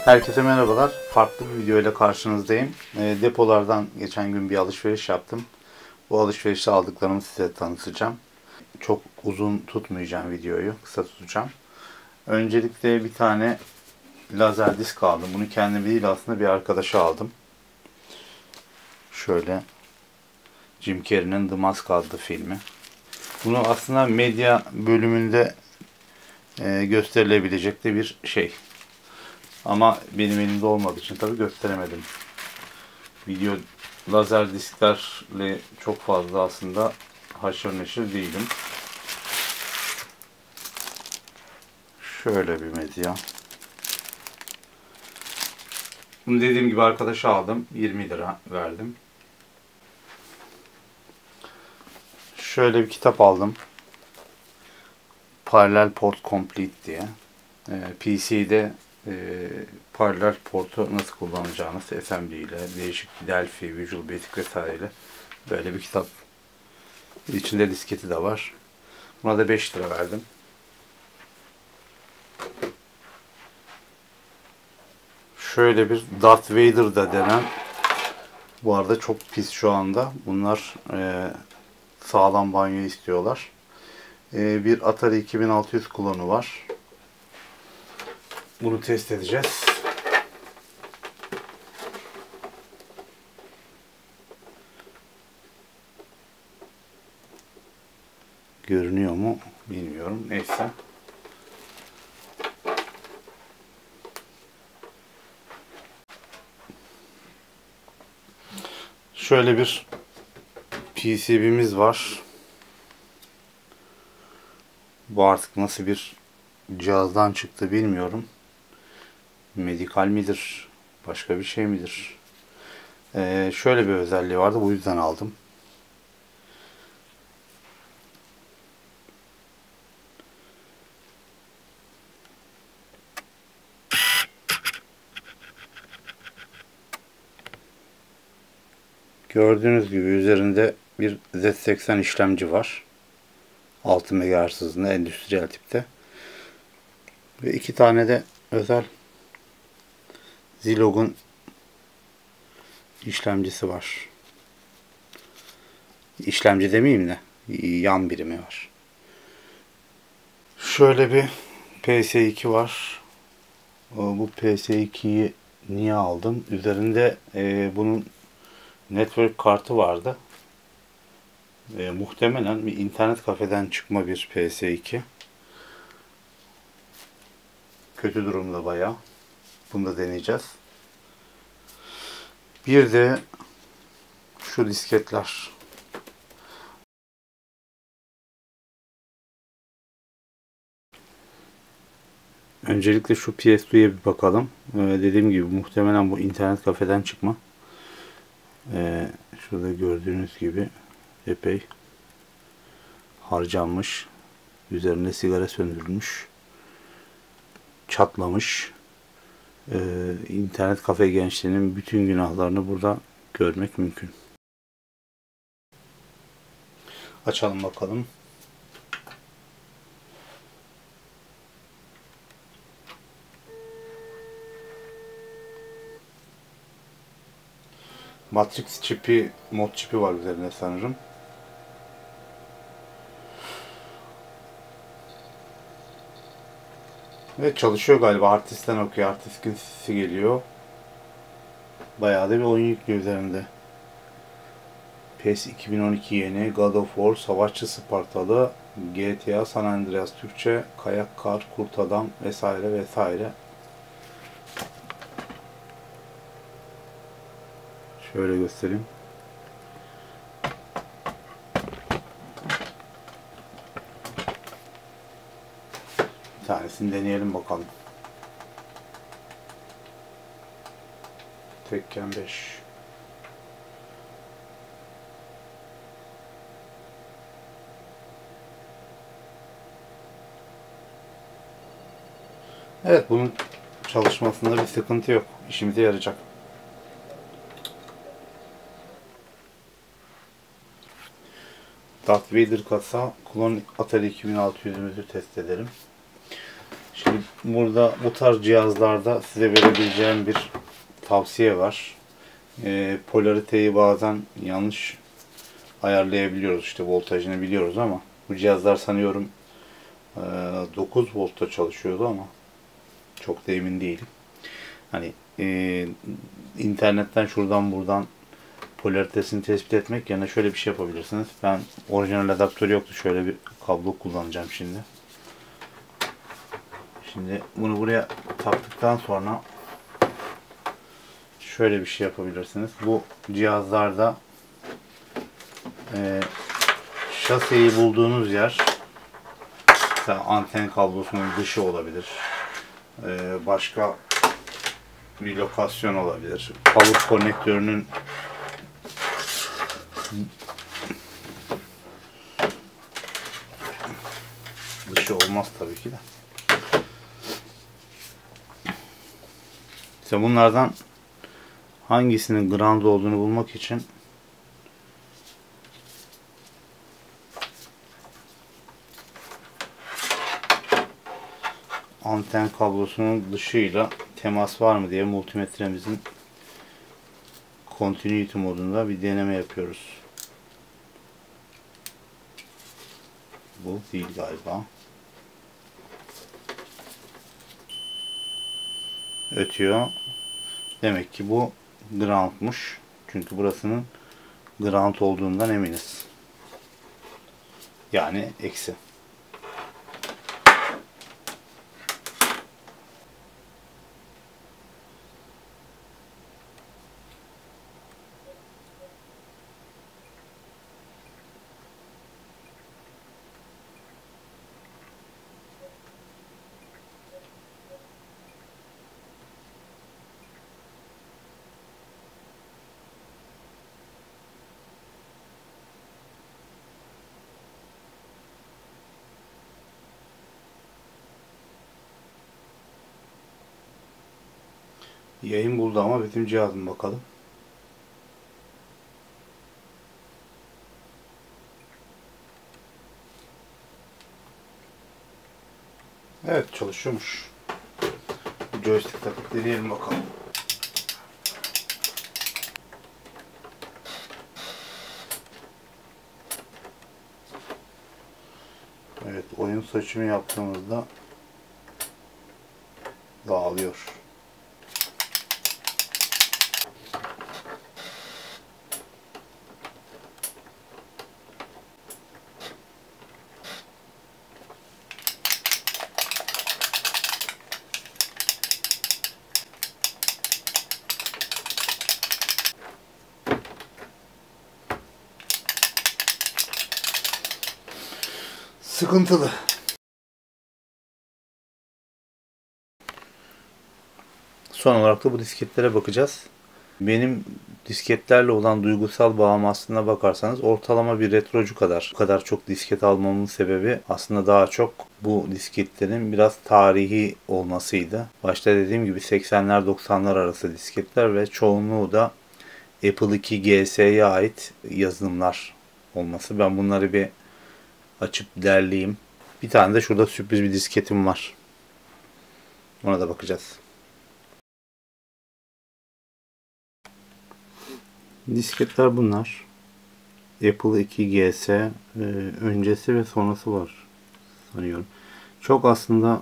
Herkese merhabalar. Farklı bir video ile karşınızdayım. Depolardan geçen gün bir alışveriş yaptım. Bu alışverişte aldıklarımı size tanıtacağım. Çok uzun tutmayacağım videoyu, kısa tutacağım. Öncelikle bir tane lazer disk aldım. Bunu kendim değil aslında bir arkadaşa aldım. Şöyle Jim Carrey'nin The Mask adlı filmi. Bunu aslında medya bölümünde gösterilebilecek de bir şey. Ama benim elimde olmadığı için tabii gösteremedim. Video lazer disklerle çok fazla aslında haşır neşir değilim. Şöyle bir medya. Bunu dediğim gibi arkadaşa aldım. 20 lira verdim. Şöyle bir kitap aldım. Parallel Port Complete diye. PC'de paralel portu nasıl kullanacağınız SMD ile, değişik Delphi, Visual Basic vesaire böyle bir kitap. İçinde disketi de var. Buna da 5 lira verdim. Şöyle bir Darth Vader da denen, bu arada çok pis şu anda. Bunlar sağlam banyo istiyorlar. Bir Atari 2600 klonu var. Bunu test edeceğiz. Görünüyor mu bilmiyorum. Neyse. Şöyle bir PCB'miz var. Bu artık nasıl bir cihazdan çıktı bilmiyorum. Medikal midir? Başka bir şey midir? Şöyle bir özelliği vardı. Bu yüzden aldım. Gördüğünüz gibi üzerinde bir Z80 işlemci var. 6 MHz hızında endüstriyel tipte. Ve 2 tane de özel Zilog'un işlemcisi var. İşlemci demeyeyim de yan birimi var. Şöyle bir PS2 var. Bu PS2'yi niye aldım? Üzerinde bunun network kartı vardı. Muhtemelen bir internet kafeden çıkma bir PS2. Kötü durumda bayağı. Bunu da deneyeceğiz. Bir de şu disketler. Öncelikle şu PS2'ye bir bakalım. Dediğim gibi muhtemelen bu internet kafeden çıkma. Şurada gördüğünüz gibi epey harcanmış. Üzerine sigara söndürülmüş. Çatlamış. İnternet kafe gençliğinin bütün günahlarını burada görmek mümkün. Açalım bakalım. Matrix çipi, mod çipi var üzerinde sanırım. Evet, çalışıyor galiba. Hard diskten okuyor. Hard diskin sesi geliyor. Bayağı da bir oyun yüklüyor üzerinde. PES 2012 yeni, God of War, Savaşçı Spartalı, GTA, San Andreas Türkçe, Kayak Kar, Kurt Adam vesaire vesaire. Şöyle göstereyim. Bir tanesini deneyelim bakalım. Tekken 5. Evet, bunun çalışmasında bir sıkıntı yok. İşimize yarayacak. Darth Vader kasa, klon Atari 2600'ümüzü test edelim. Şimdi burada bu tarz cihazlarda size verebileceğim bir tavsiye var. Polariteyi bazen yanlış ayarlayabiliyoruz. İşte voltajını biliyoruz ama bu cihazlar sanıyorum 9 voltta çalışıyordu ama çok da emin değilim. Hani internetten şuradan buradan polaritesini tespit etmek yerine şöyle bir şey yapabilirsiniz. Ben orijinal adaptörü yoktu. Şöyle bir kablo kullanacağım şimdi. Şimdi bunu buraya taktıktan sonra şöyle bir şey yapabilirsiniz. Bu cihazlarda şaseyi bulduğunuz yer mesela anten kablosunun dışı olabilir. Başka bir lokasyon olabilir. Power konnektörünün dışı olmaz tabii ki de. İşte bunlardan hangisinin ground olduğunu bulmak için anten kablosunun dışıyla temas var mı diye multimetremizin continuity modunda bir deneme yapıyoruz. Bu değil galiba. Ötüyor. Demek ki bu groundmuş. Çünkü burasının ground olduğundan eminiz. Yani eksi. Yayın buldu ama bizim cihazım bakalım. Evet, çalışıyormuş. Joystick takıp deneyelim bakalım. Evet, oyun seçimi yaptığımızda dağılıyor. Sıkıntılı. Son olarak da bu disketlere bakacağız. Benim disketlerle olan duygusal bağım aslına bakarsanız ortalama bir retrocu kadar. Bu kadar çok disket almamın sebebi aslında daha çok bu disketlerin biraz tarihi olmasıydı. Başta dediğim gibi 80'ler 90'lar arası disketler ve çoğunluğu da Apple II GS'ye ait yazılımlar olması. Ben bunları bir açıp derleyeyim. Bir tane de şurada sürpriz bir disketim var. Ona da bakacağız. Disketler bunlar. Apple II GS öncesi ve sonrası var sanıyorum. Çok aslında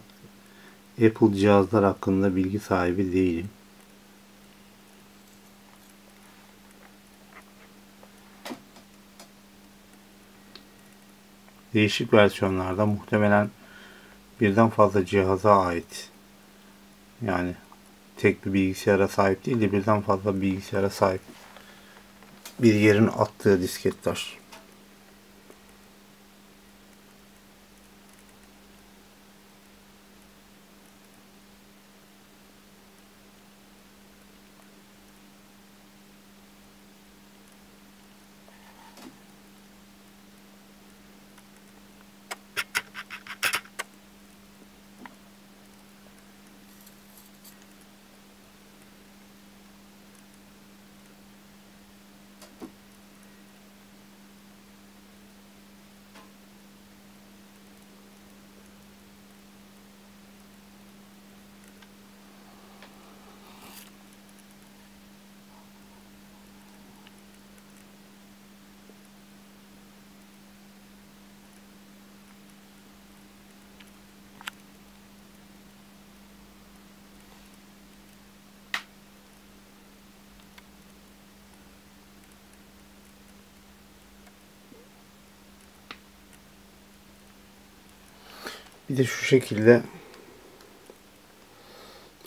Apple cihazlar hakkında bilgi sahibi değilim. Değişik versiyonlarda muhtemelen birden fazla cihaza ait. Yani tek bir bilgisayara sahip değil de birden fazla bilgisayara sahip bir yerin attığı disketler. Bir de şu şekilde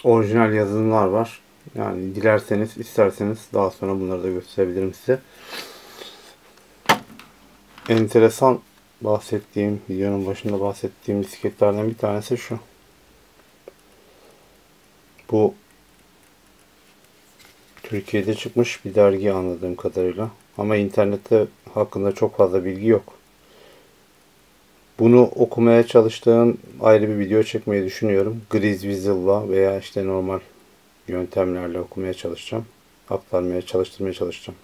orijinal yazılımlar var. Yani dilerseniz, isterseniz daha sonra bunları da gösterebilirim size. Enteresan videonun başında bahsettiğim disketlerden bir tanesi şu. Bu Türkiye'de çıkmış bir dergi anladığım kadarıyla. Ama internette hakkında çok fazla bilgi yok. Bunu okumaya çalıştığım ayrı bir video çekmeyi düşünüyorum. Greaseweasel'la veya işte normal yöntemlerle okumaya çalışacağım. Çalıştırmaya çalışacağım.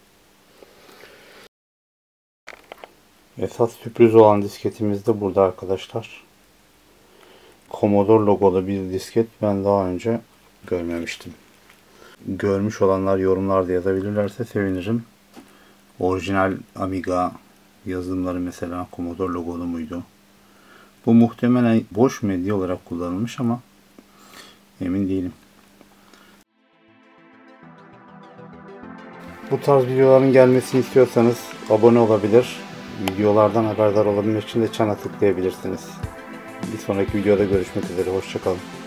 Esas sürpriz olan disketimiz de burada arkadaşlar. Commodore logolu bir disket ben daha önce görmemiştim. Görmüş olanlar yorumlarda yazabilirlerse sevinirim. Orijinal Amiga yazılımları mesela Commodore logolu muydu? Bu muhtemelen boş medya olarak kullanılmış ama emin değilim. Bu tarz videoların gelmesini istiyorsanız abone olabilir. Videolardan haberdar olabilmek için de çana tıklayabilirsiniz. Bir sonraki videoda görüşmek üzere. Hoşça kalın.